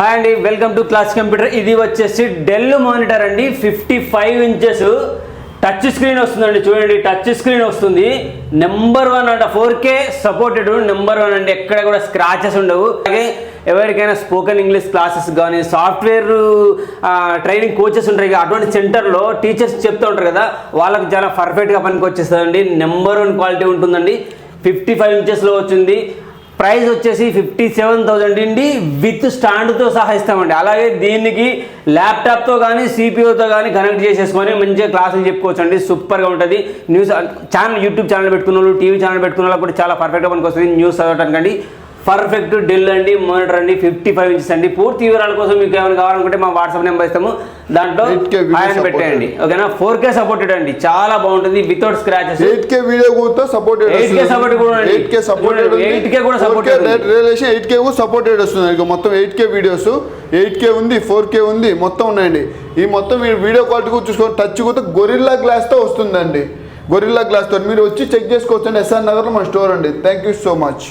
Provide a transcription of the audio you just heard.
Hi అండి, welcome to class computer. ఇది వచ్చేసి డెల్ మానిటర్ అండి. 55 ఇంచెస్ టచ్ స్క్రీన్ వస్తుందండి. చూడండి, టచ్ స్క్రీన్ వస్తుంది. నెంబర్ 1 అంట, 4K సపోర్టెడ్. నెంబర్ 1 అండి, ఎక్కడ కూడా స్క్రాచెస్ ఉండవు. అలాగే ఎవరికైనా స్పోకెన్ ఇంగ్లీష్ క్లాసెస్ కానీ సాఫ్ట్వేర్ ట్రైనింగ్ కోచెస్ ఉంటాయి కదా, అటువంటి సెంటర్లో టీచర్స్ చెప్తూ ఉంటారు కదా, వాళ్ళకి చాలా పర్ఫెక్ట్గా పనికి వచ్చేస్తుందండి. నెంబర్ 1 క్వాలిటీ ఉంటుందండి. 55 ఇంచెస్లో వచ్చింది. ప్రైస్ వచ్చేసి 57,000 అండి. విత్ స్టాండ్తో సహా ఇస్తామండి. అలాగే దీనికి ల్యాప్టాప్తో కానీ సిపియూతో కానీ కనెక్ట్ చేసేసుకొని మంచిగా క్లాసులు చెప్పుకోవచ్చు అండి. సూపర్గా ఉంటుంది. న్యూస్ ఛానల్, యూట్యూబ్ ఛానల్ పెట్టుకున్న వాళ్ళు, టీవీ ఛానల్ పెట్టుకున్న వాళ్ళకి కూడా చాలా పర్ఫెక్ట్గా పనికి వస్తుంది న్యూస్ చదవటానికండి. పర్ఫెక్ట్ డెల్ అండి, మానిటర్ అండి, 55 ఇంచెస్ అండి. పూర్తి వివరాల కోసం మీకు ఏమైనా కావాలనుకుంటే మా వాట్సాప్ నెంబర్ ఇస్తాము, దాంట్లో ఆయన పెట్టేయండి. ఓకేనా? 4K సపోర్టెడ్ అండి, చాలా బాగుంటుంది. Without scratches. 8K వీడియో కూడా సపోర్టెడ్. 8K సపోర్ట్ కూడా ఉంది. 8K supported. 8K కూడా సపోర్టెడ్. రిలేషన్ 8K కూడా సపోర్టెడ్ వస్తుంది. ఇక మొత్తం 8K వీడియోస్, 8K ఉంది, 4K ఉంది, మొత్తం ఉన్నాయండి. ఈ మొత్తం మీరు వీడియో క్వాలిటీ కూడా చూసుకోండి. టచ్ కూడా గొరిల్లా గ్లాస్తో వస్తుందండి. గొరిల్లా గ్లాస్తో మీరు వచ్చి చెక్ చేసుకోవచ్చు అండి. SR నగర్లో మన స్టోర్ అండి. Thank you so much.